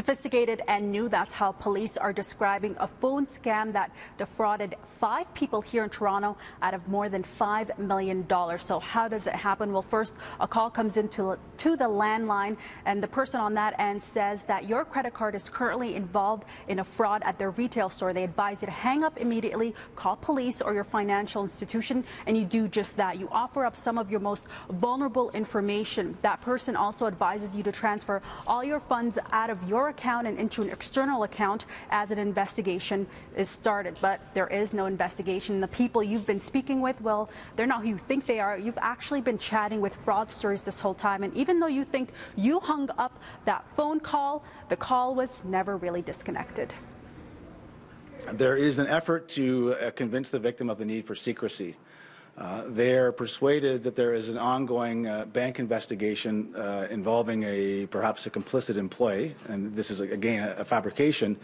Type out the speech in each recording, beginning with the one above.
Sophisticated and new, that's how police are describing a phone scam that defrauded 5 people here in Toronto out of more than $5 million. So how does it happen? Well, first, a call comes into the landline, and the person on that end says that your credit card is currently involved in a fraud at their retail store. They advise you to hang up immediately, call police or your financial institution, and you do just that. You offer up some of your most vulnerable information. That person also advises you to transfer all your funds out of your account and into an external account as an investigation is started. But there is no investigation. The people you've been speaking with, well, they're not who you think they are. You've actually been chatting with fraudsters this whole time, and even though you think you hung up that phone call, the call was never really disconnected. There is an effort to convince the victim of the need for secrecy. They're persuaded that there is an ongoing bank investigation involving perhaps a complicit employee, and this is again a fabrication.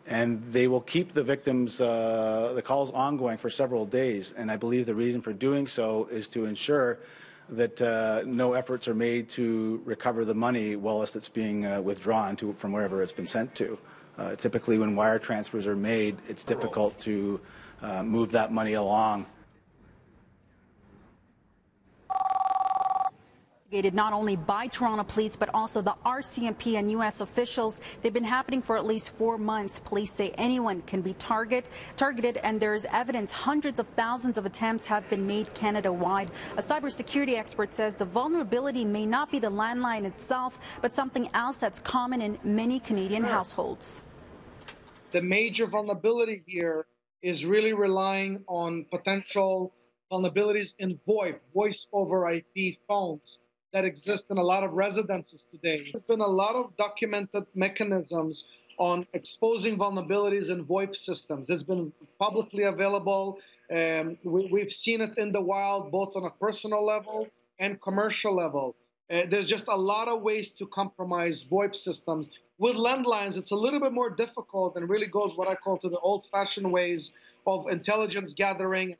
And they will keep the victims, the calls ongoing for several days. And I believe the reason for doing so is to ensure that no efforts are made to recover the money whilst it's being withdrawn from wherever it's been sent to. Typically, when wire transfers are made, it's difficult to move that money along. Not only by Toronto police, but also the RCMP and U.S. officials. They've been happening for at least 4 months. Police say anyone can be targeted, and there's evidence hundreds of thousands of attempts have been made Canada-wide. A cybersecurity expert says the vulnerability may not be the landline itself, but something else that's common in many Canadian households. The major vulnerability here is really relying on potential vulnerabilities in VoIP, voice over IP phones, that exist in a lot of residences today. There's been a lot of documented mechanisms on exposing vulnerabilities in VoIP systems. It's been publicly available. We've seen it in the wild, both on a personal level and commercial level. There's just a lot of ways to compromise VoIP systems. With landlines, it's a little bit more difficult and really goes what I call to the old-fashioned ways of intelligence gathering.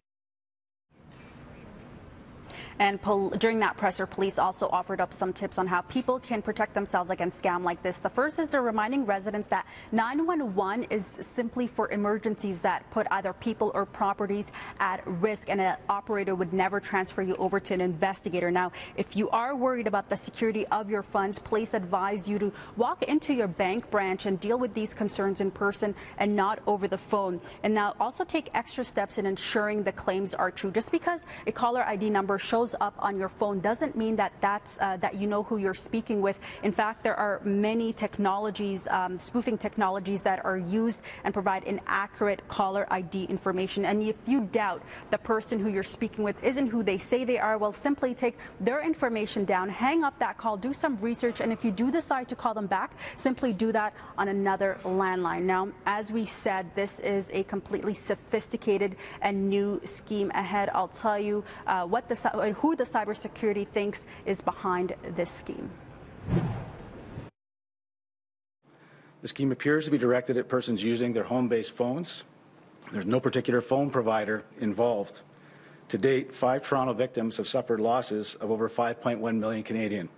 And during that presser, police also offered up some tips on how people can protect themselves against scam like this. The first is they're reminding residents that 911 is simply for emergencies that put either people or properties at risk, and an operator would never transfer you over to an investigator. Now, if you are worried about the security of your funds, police advise you to walk into your bank branch and deal with these concerns in person and not over the phone. And now also take extra steps in ensuring the claims are true. Just because a caller ID number shows up on your phone doesn't mean that that you know who you're speaking with. In fact, there are many technologies, spoofing technologies, that are used and provide inaccurate caller ID information. And if you doubt the person who you're speaking with isn't who they say they are, well, simply take their information down, hang up that call, do some research, and if you do decide to call them back, simply do that on another landline. Now, as we said, this is a completely sophisticated and new scheme ahead. I'll tell you who the cybersecurity thinks is behind this scheme. The scheme appears to be directed at persons using their home-based phones. There's no particular phone provider involved. To date, 5 Toronto victims have suffered losses of over 5.1 million Canadian.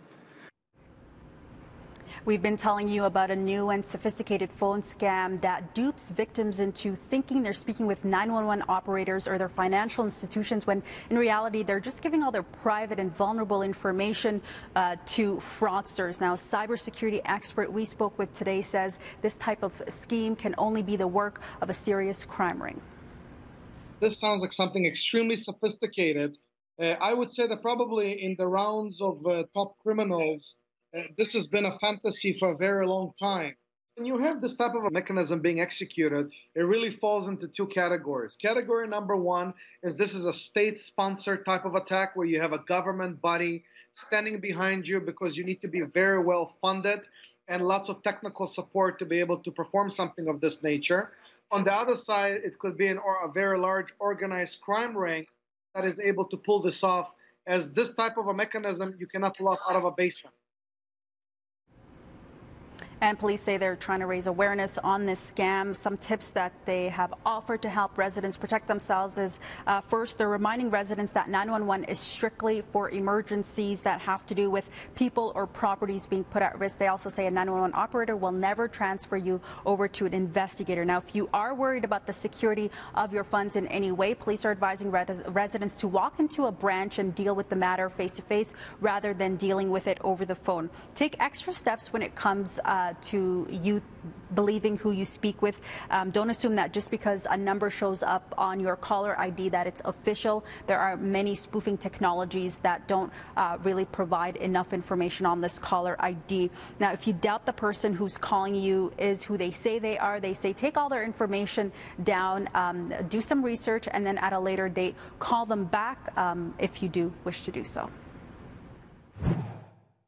We've been telling you about a new and sophisticated phone scam that dupes victims into thinking they're speaking with 911 operators or their financial institutions, when in reality they're just giving all their private and vulnerable information to fraudsters. Now, a cybersecurity expert we spoke with today says this type of scheme can only be the work of a serious crime ring. This sounds like something extremely sophisticated. I would say that probably in the rounds of top criminals, this has been a fantasy for a very long time. When you have this type of a mechanism being executed, it really falls into 2 categories. Category number 1 is this is a state-sponsored type of attack where you have a government body standing behind you because you need to be very well funded and lots of technical support to be able to perform something of this nature. On the other side, it could be a very large organized crime ring that is able to pull this off, as this type of a mechanism you cannot pull off out of a basement. And police say they're trying to raise awareness on this scam. Some tips that they have offered to help residents protect themselves is first, they're reminding residents that 911 is strictly for emergencies that have to do with people or properties being put at risk. They also say a 911 operator will never transfer you over to an investigator. Now, if you are worried about the security of your funds in any way, police are advising residents to walk into a branch and deal with the matter face to face rather than dealing with it over the phone. Take extra steps when it comes to you believing who you speak with. Don't assume that just because a number shows up on your caller ID that it's official. There are many spoofing technologies that don't really provide enough information on this caller ID. Now, if you doubt the person who's calling you is who they say they are, they say take all their information down, do some research, and then at a later date call them back if you do wish to do so.